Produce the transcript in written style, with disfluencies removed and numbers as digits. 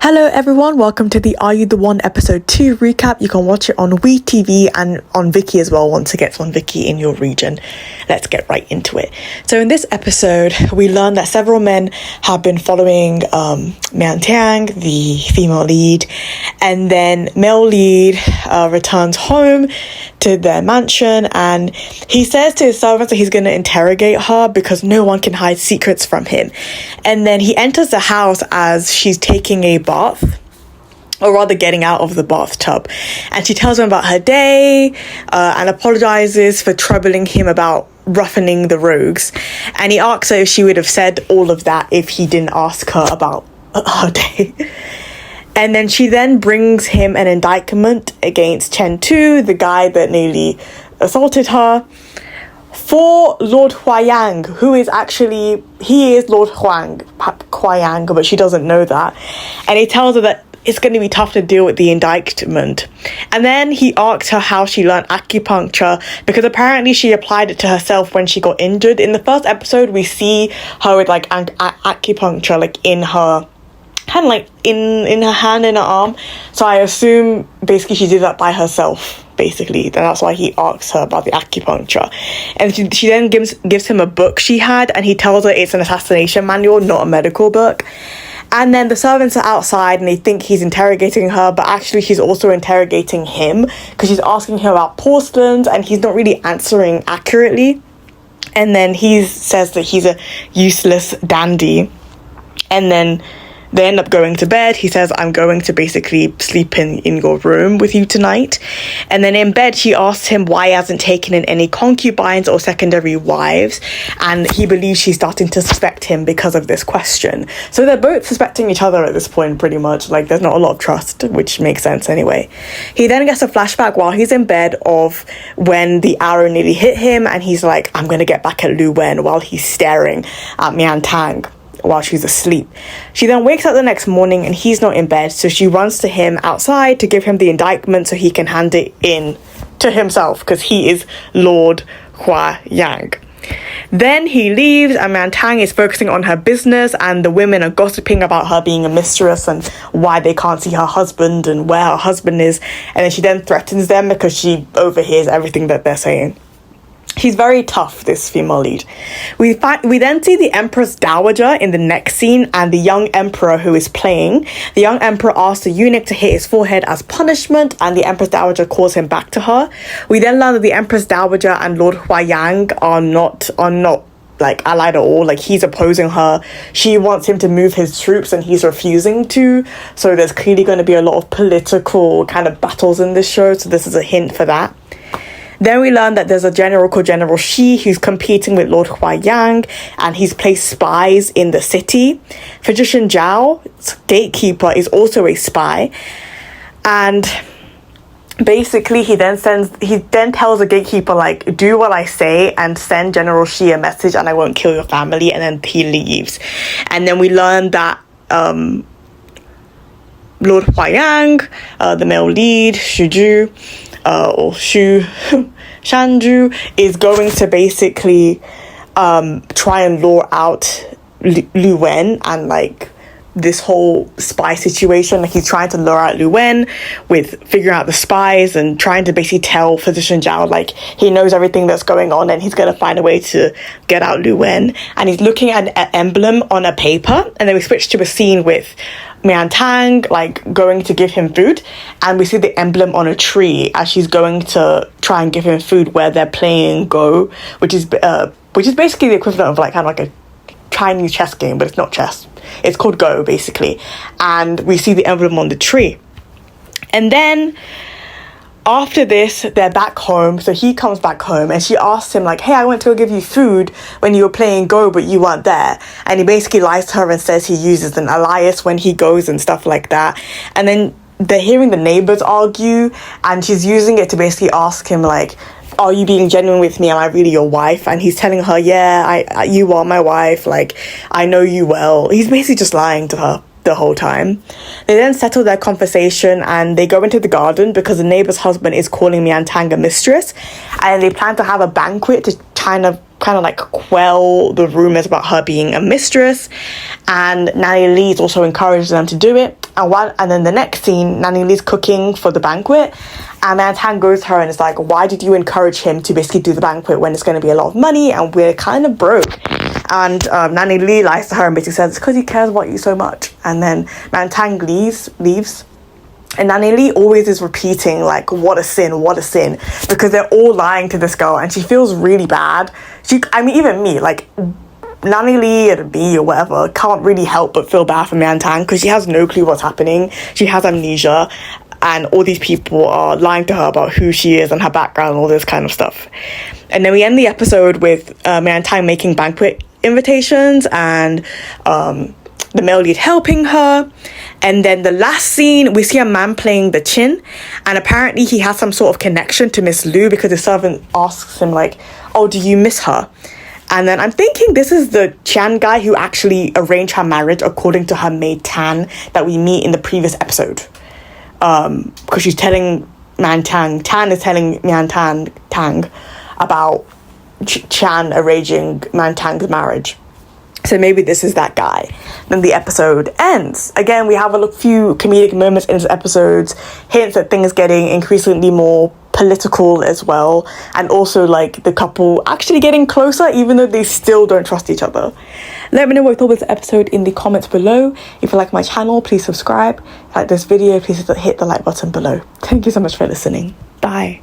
Hello everyone, welcome to the Are You The One episode 2 recap. You can watch it on WeTV and on Viki as well once it gets on Viki in your region. Let's get right into it. So in this episode, we learn that several men have been following Mian Tang, the female lead, and then male lead returns home to their mansion and he says to his servants that he's going to interrogate her because no one can hide secrets from him. And then he enters the house as she's taking a bath, or rather getting out of the bathtub, and she tells him about her day and apologizes for troubling him about roughening the rogues, and he asks her if she would have said all of that if he didn't ask her about her day. And then she then brings him an indictment against Chen Tu, the guy that nearly assaulted her, for Lord Huayang, who is actually, he is Lord Huayang, but she doesn't know that. And he tells her that it's going to be tough to deal with the indictment. And then he asks her how she learned acupuncture, because apparently she applied it to herself when she got injured. In the first episode, we see her with like acupuncture, like in her hand, like in her hand, in her arm. So I assume basically she did that by herself, basically. Then that's why he asks her about the acupuncture. And she then gives him a book she had, and he tells her it's an assassination manual, not a medical book. And then the servants are outside and they think he's interrogating her, but actually she's also interrogating him because she's asking him about porcelains and he's not really answering accurately. And then he says that he's a useless dandy. And then they end up going to bed. He says, I'm going to basically sleep in your room with you tonight. And then in bed, she asks him why he hasn't taken in any concubines or secondary wives. And he believes she's starting to suspect him because of this question. So they're both suspecting each other at this point, pretty much. Like, there's not a lot of trust, which makes sense anyway. He then gets a flashback while he's in bed of when the arrow nearly hit him. And he's like, I'm going to get back at Lu Wen, while he's staring at Mian Tang while she's asleep. She then wakes up the next morning and he's not in bed, so she runs to him outside to give him the indictment so he can hand it in to himself, because he is Lord Huayang. Then he leaves and Mian Tang is focusing on her business, and the women are gossiping about her being a mistress and why they can't see her husband and where her husband is. And then she then threatens them because she overhears everything that they're saying. She's very tough, this female lead. We then see the Empress Dowager in the next scene, and the young emperor who is playing. The young emperor asks the eunuch to hit his forehead as punishment, and the Empress Dowager calls him back to her. We then learn that the Empress Dowager and Lord Huayang are not like allied at all. Like, he's opposing her. She wants him to move his troops and he's refusing to. So there's clearly going to be a lot of political kind of battles in this show. So this is a hint for that. Then we learn that there's a general called General Shi who's competing with Lord Huayang, and he's placed spies in the city. Physician Zhao's gatekeeper is also a spy. And basically he then tells the gatekeeper, like, do what I say and send General Shi a message and I won't kill your family. And then he leaves. And then we learn that Lord Huayang, the male lead, Shuju, or Shu Shanju, is going to basically try and lure out Lu Wen, and like this whole spy situation. Like, he's trying to lure out Lu Wen with figuring out the spies and trying to basically tell Physician Zhao like he knows everything that's going on and he's going to find a way to get out Lu Wen. And he's looking at an emblem on a paper, and then we switch to a scene with Mian Tang like going to give him food, and we see the emblem on a tree as she's going to try and give him food where they're playing Go, which is basically the equivalent of like kind of like a Chinese chess game, but it's not chess. It's called Go, basically. And we see the emblem on the tree. And then after this, they're back home. So he comes back home and she asks him like, hey, I went to go give you food when you were playing Go, but you weren't there. And he basically lies to her and says he uses an alias when he goes and stuff like that. And then they're hearing the neighbors argue, and she's using it to basically ask him like, are you being genuine with me? Am I really your wife? And he's telling her, yeah, you are my wife. Like, I know you well. He's basically just lying to her the whole time. They then settle their conversation and they go into the garden because the neighbor's husband is calling Mian Tang a mistress, and they plan to have a banquet to kind of kind of like quell the rumors about her being a mistress, and Nanny Lee's also encouraging them to do it. And then the next scene, Nanny Lee's cooking for the banquet, and Mantan goes to her and is like, why did you encourage him to basically do the banquet when it's going to be a lot of money and we're kind of broke? And Nanny Lee lies to her and basically says, it's because he cares about you so much. And then Mantan leaves. And Nanny Lee always is repeating, like, what a sin, because they're all lying to this girl, and she feels really bad. Even me, like, Nanny Lee and me or whatever can't really help but feel bad for Mantan, because she has no clue what's happening. She has amnesia, and all these people are lying to her about who she is and her background and all this kind of stuff. And then we end the episode with Mantan making banquet invitations, and the male lead helping her. And then the last scene, we see a man playing the chin, and apparently he has some sort of connection to Miss Lu, because the servant asks him, like, oh, do you miss her? And then I'm thinking this is the Chan guy who actually arranged her marriage according to her maid Tan that we meet in the previous episode. Because she's telling Tan is telling Tang about Chan arranging Tang's marriage. So maybe this is that guy. Then the episode ends. Again, we have a few comedic moments in this episode, hints at things getting increasingly more political as well, and also like the couple actually getting closer even though they still don't trust each other. Let me know what you thought of this episode in the comments below. If you like my channel, please subscribe. If you like this video, please hit the like button below. Thank you so much for listening. Bye.